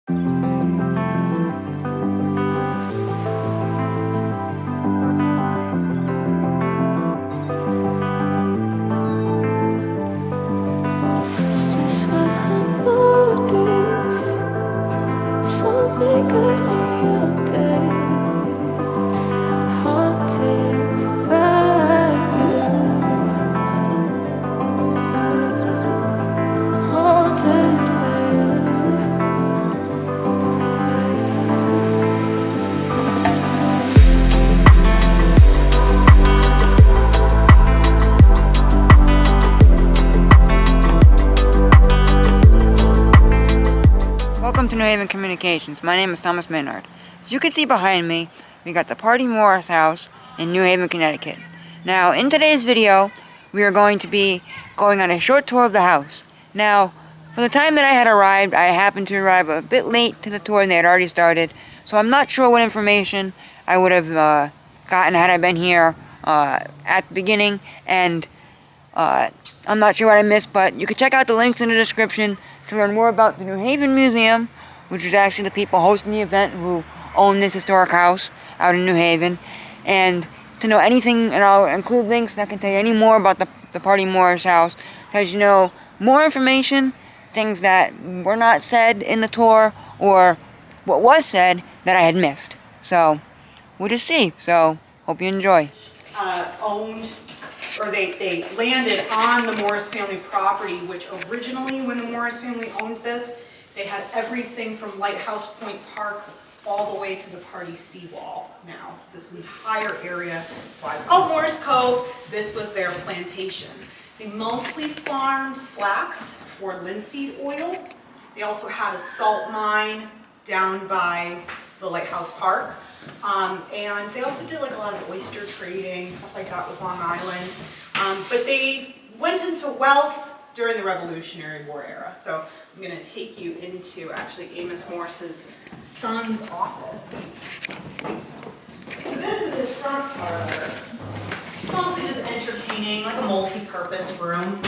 Something could be haunted by you, haunted by you. Welcome to New Haven Communications. My name is Thomas Maynard. As you can see behind me, we got the Pardee Morris house in New Haven, Connecticut. Now, in today's video, we are going to be going on a short tour of the house. Now, for the time that I had arrived, I happened to arrive a bit late to the tour and they had already started, so I'm not sure what information I would have gotten had I been here at the beginning, and I'm not sure what I missed, but you can check out the links in the description to learn more about the New Haven Museum, which is actually the people hosting the event who own this historic house out in New Haven, and to know anything, and I'll include links that can tell you any more about the Pardee Morris house, because you know more information, things that were not said in the tour, or what was said that I had missed. So, we'll just see. So, hope you enjoy. Owned, or they landed on the Morris family property, which originally, when the Morris family owned this, they had everything from Lighthouse Point Park all the way to the Pardee seawall now. So this entire area, that's why it's called Morris Cove, this was their plantation. They mostly farmed flax for linseed oil. They also had a salt mine down by the Lighthouse Park. And they also did like a lot of oyster trading, stuff like that with Long Island. But they went into wealth during the Revolutionary War era. So I'm going to take you into actually Amos Morris's son's office. So this is his front parlor. Mostly just entertaining, like a multi-purpose room.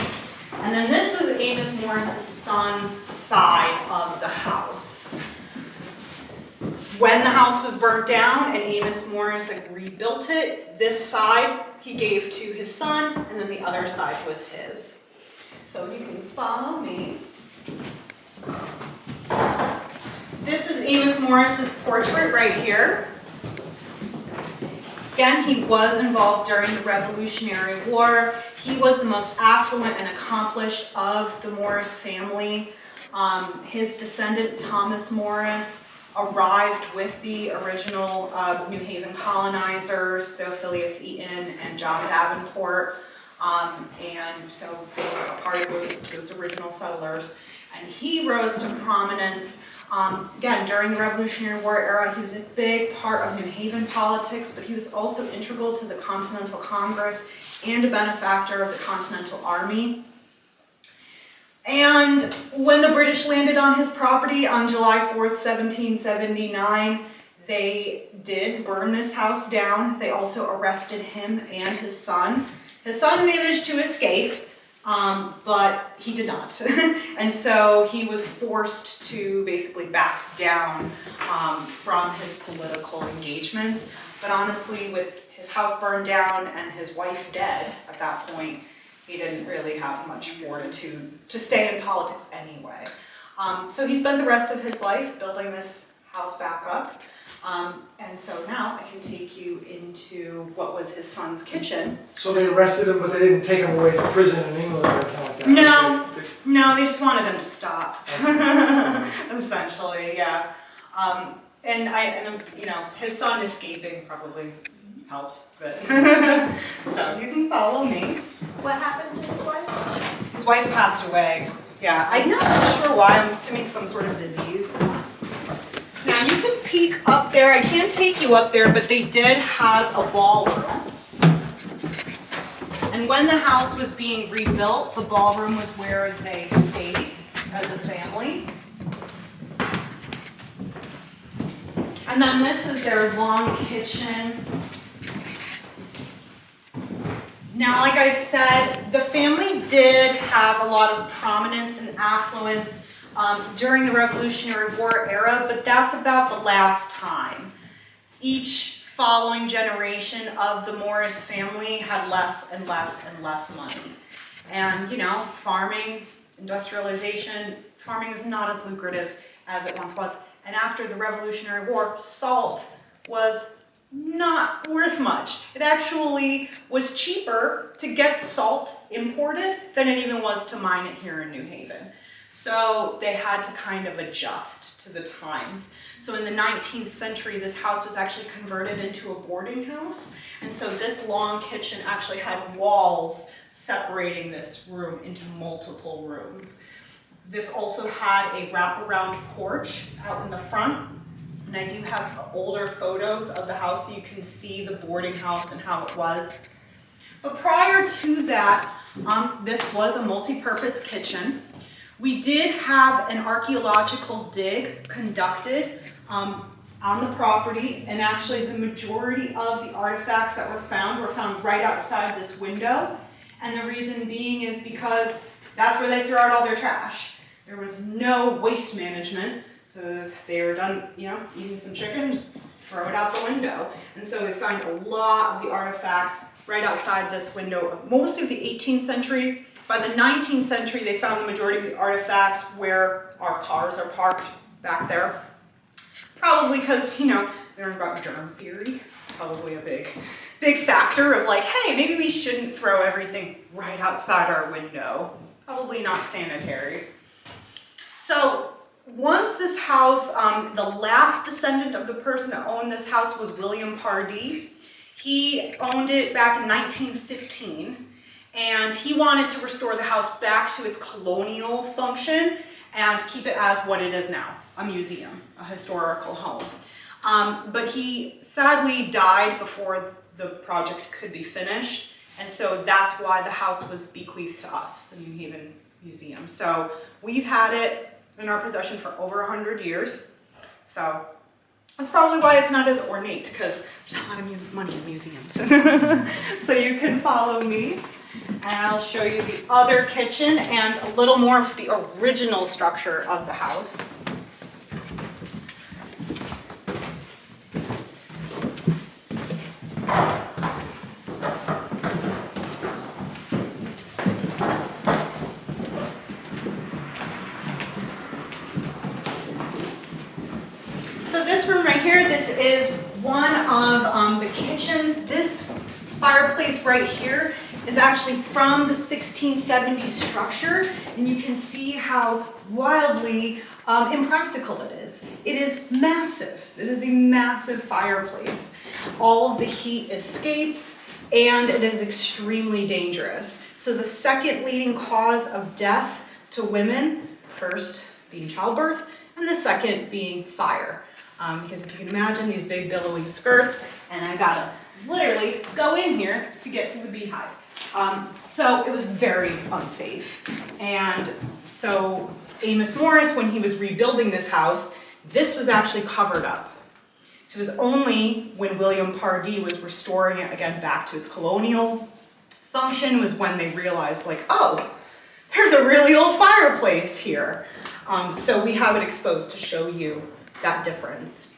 And then this was Amos Morris's son's side of the house. When the house was burnt down and Amos Morris rebuilt it, this side he gave to his son, and then the other side was his. So you can follow me. This is Amos Morris's portrait right here. Again, he was involved during the Revolutionary War. He was the most affluent and accomplished of the Morris family. His descendant, Thomas Morris, arrived with the original New Haven colonizers, Theophilus Eaton and John Davenport, and so they were a part of those original settlers. And he rose to prominence, again, during the Revolutionary War era. He was a big part of New Haven politics, but he was also integral to the Continental Congress and a benefactor of the Continental Army. And when the British landed on his property on July 4th, 1779, they did burn this house down. They also arrested him and his son. His son managed to escape, but he did not. And so he was forced to basically back down from his political engagements. But honestly, with his house burned down and his wife dead at that point, he didn't really have much fortitude to stay in politics anyway. So he spent the rest of his life building this house back up. And so now I can take you into what was his son's kitchen. So they arrested him, but they didn't take him away to prison in England or anything like that? No, they just wanted him to stop, essentially, yeah. And you know, his son escaping probably helped, but so you can follow me. What happened to his wife? His wife passed away. Yeah, I'm not sure why. I'm assuming some sort of disease. Now you can peek up there. I can't take you up there, but they did have a ballroom. And when the house was being rebuilt, the ballroom was where they stayed as a family. And then this is their long kitchen. Now, like I said, the family did have a lot of prominence and affluence during the Revolutionary War era, but that's about the last time. Each following generation of the Morris family had less and less and less money. And, you know, farming, industrialization, farming is not as lucrative as it once was. And after the Revolutionary War, salt was not worth much. It actually was cheaper to get salt imported than it even was to mine it here in New Haven. So they had to kind of adjust to the times. So in the 19th century, this house was actually converted into a boarding house. And so this long kitchen actually had walls separating this room into multiple rooms. This also had a wraparound porch out in the front. And I do have older photos of the house so you can see the boarding house and how it was. But prior to that, this was a multi-purpose kitchen. We did have an archaeological dig conducted on the property, and actually the majority of the artifacts that were found right outside this window. And the reason being is because that's where they throw out all their trash. There was no waste management. So if they were done, you know, eating some chicken, just throw it out the window. And so they found a lot of the artifacts right outside this window, mostly of the 18th century. By the 19th century, they found the majority of the artifacts where our cars are parked back there. Probably because, you know, they're about germ theory. It's probably a big factor of like, hey, maybe we shouldn't throw everything right outside our window. Probably not sanitary. So once this house, the last descendant of the person that owned this house was William Pardee. He owned it back in 1915, and he wanted to restore the house back to its colonial function and keep it as what it is now, a museum, a historical home. But he sadly died before the project could be finished, and so that's why the house was bequeathed to us, the New Haven Museum. So we've had it in our possession for over 100 years. So that's probably why it's not as ornate, because there's a lot of money in museums. So you can follow me, and I'll show you the other kitchen and a little more of the original structure of the house. This is one of the kitchens. This fireplace right here is actually from the 1670s structure, and you can see how wildly impractical it is. It is massive. It is a massive fireplace. All of the heat escapes, and it is extremely dangerous. So the second leading cause of death to women, first being childbirth, and the second being fire. Because if you can imagine these big billowing skirts, and I gotta literally go in here to get to the beehive. So it was very unsafe. And so Amos Morris, when he was rebuilding this house, this was actually covered up. So it was only when William Pardee was restoring it again back to its colonial function was when they realized, like, oh, there's a really old fireplace here. So we have it exposed to show you that difference.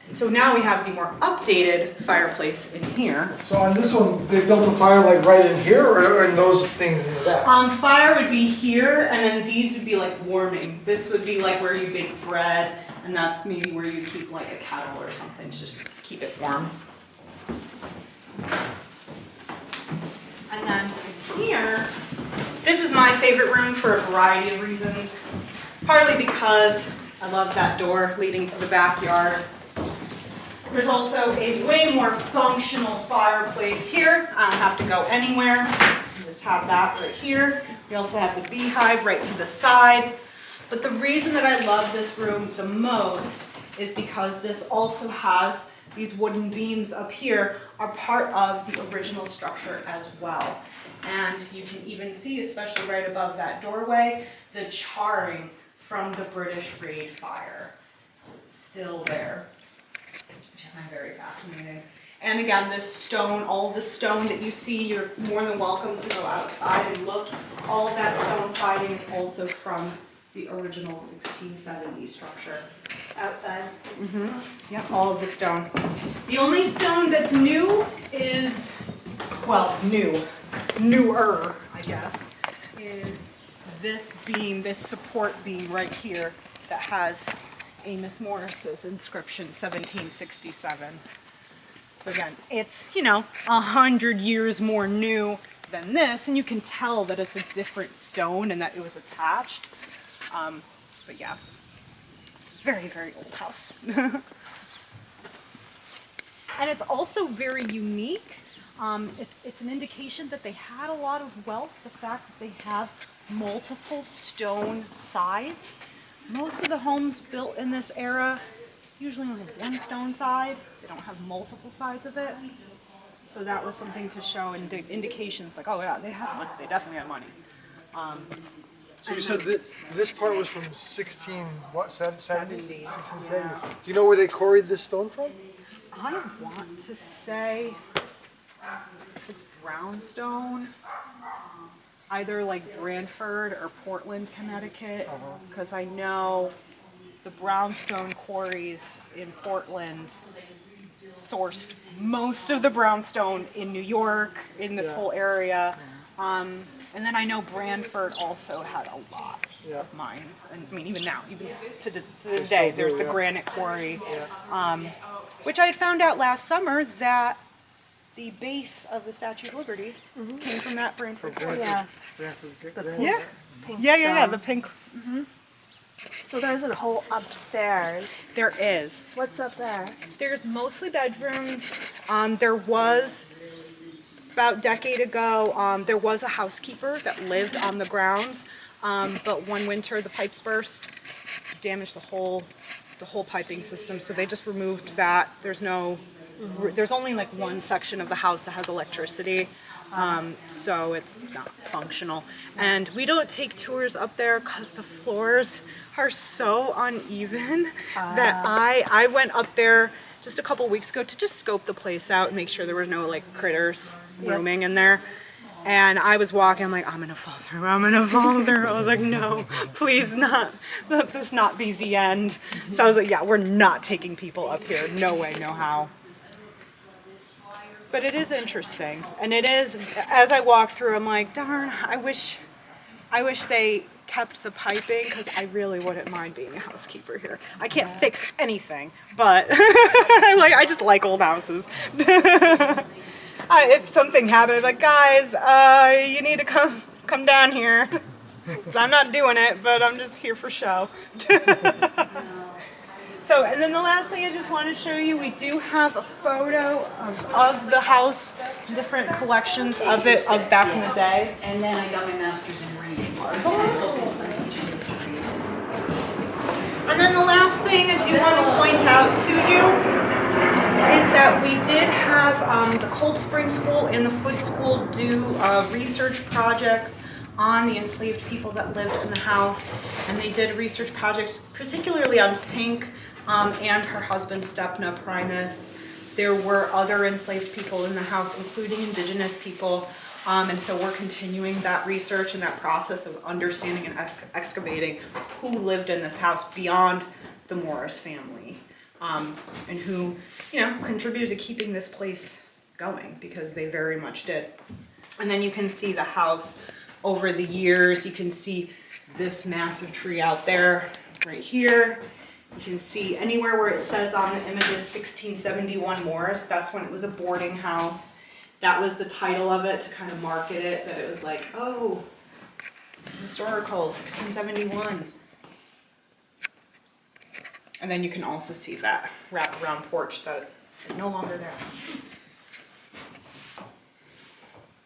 And so now we have the more updated fireplace in here. So on this one, they built a fire like right in here, or in those things in the back? Fire would be here, and then these would be like warming. This would be like where you bake bread, and that's maybe where you keep like a kettle or something to just keep it warm. And then here, this is my favorite room for a variety of reasons. Partly because I love that door leading to the backyard. There's also a way more functional fireplace here. I don't have to go anywhere. I just have that right here. We also have the beehive right to the side. But the reason that I love this room the most is because this also has these wooden beams up here are part of the original structure as well. And you can even see, especially right above that doorway, the charring from the British raid fire. It's still there, which I find very fascinating. And again, this stone, all of the stone that you see, you're more than welcome to go outside and look. All of that stone siding is also from the original 1670 structure. Outside. Yep, all of the stone. The only stone that's new is, well, newer, I guess, is this beam, this support beam right here that has Amos Morris's inscription, 1767. So again, it's, 100 years more new than this, and you can tell that it's a different stone and that it was attached. But yeah, it's a very, very old house. And it's also very unique. It's an indication that they had a lot of wealth, the fact that they have multiple stone sides. Most of the homes built in this era usually only have one stone side. They don't have multiple sides of it. So that was something to show indications like, oh yeah, they had money. They definitely had money. So you said that this part was from 16, what, 70? 70s. 1670. Yeah. Do you know where they quarried this stone from? I want to say if it's brownstone, either like Branford or Portland, Connecticut, because I know the brownstone quarries in Portland sourced most of the brownstone in New York, in this whole area. And then I know Branford also had a lot of mines. And I mean, even now, even to this day, there's the granite quarry, which I had found out last summer that the base of the Statue of Liberty came from that Branford quarry. Yeah. Yeah, the pink. So there's a whole upstairs. There is. What's up there? There's mostly bedrooms. There was, about a decade ago, there was a housekeeper that lived on the grounds, but one winter the pipes burst, damaged the whole piping system, so they just removed that. There's only like one section of the house that has electricity, so it's not functional. And we don't take tours up there because the floors are so uneven that I went up there just a couple weeks ago to just scope the place out and make sure there were no like critters roaming in there. And I was walking, I'm like, I'm gonna fall through. I was like, no, please not, let this not be the end. So I was like, yeah, we're not taking people up here. No way, no how. But it is interesting. And it is, as I walk through, I'm like, darn, I wish they kept the piping, because I really wouldn't mind being a housekeeper here. I can't fix anything, but I just like old houses. If something happened, I'd be like, guys, you need to come down here. 'Cause I'm not doing it, but I'm just here for show. So, and then the last thing I just want to show you, we do have a photo of the house, different collections of it of back in the day. And then I got my master's in reading. And I focused on teaching history. And then the last thing I do want to point out to you is that we did have the Cold Spring School and the Foot School do research projects on the enslaved people that lived in the house. And they did research projects particularly on Pink and her husband, Stepna Primus. There were other enslaved people in the house, including indigenous people. And so we're continuing that research and that process of understanding and excavating who lived in this house beyond the Morris family, and who, contributed to keeping this place going, because they very much did. And then you can see the house over the years. You can see this massive tree out there, right here. You can see anywhere where it says on the images 1671 Morris, that's when it was a boarding house. That was the title of it to kind of market it, that it was like, oh, it's historical, 1671. And then you can also see that wraparound porch that is no longer there.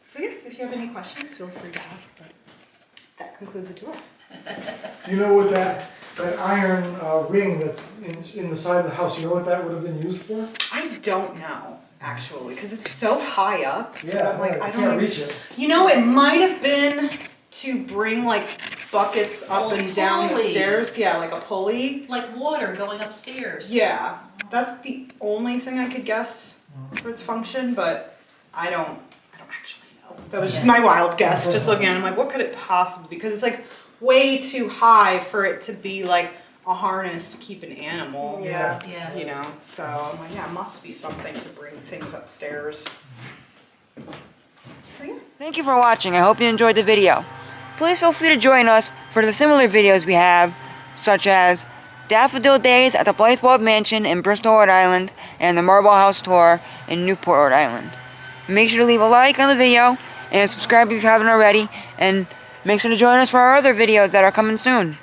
So yeah, if you have any questions, feel free to ask, but that concludes the tour. Do you know what that iron ring that's in the side of the house, you know what that would have been used for? I don't know, actually, because it's so high up. Yeah, I'm like, I don't can't even- reach it. It might have been to bring like buckets up Oh, and down the pulley. stairs. Yeah, like a pulley. Like water going upstairs. Yeah, that's the only thing I could guess for its function, but I don't actually know. That was just my wild guess, just looking at it. I'm like, what could it possibly be? Because it's like way too high for it to be like a harness to keep an animal. Yeah. Yeah. You know, so I'm like, yeah, it must be something to bring things upstairs. So yeah. Thank you for watching. I hope you enjoyed the video. Please feel free to join us for the similar videos we have, such as Daffodil Days at the Blythewald Mansion in Bristol, Rhode Island, and the Marble House Tour in Newport, Rhode Island. Make sure to leave a like on the video, and subscribe if you haven't already, and make sure to join us for our other videos that are coming soon.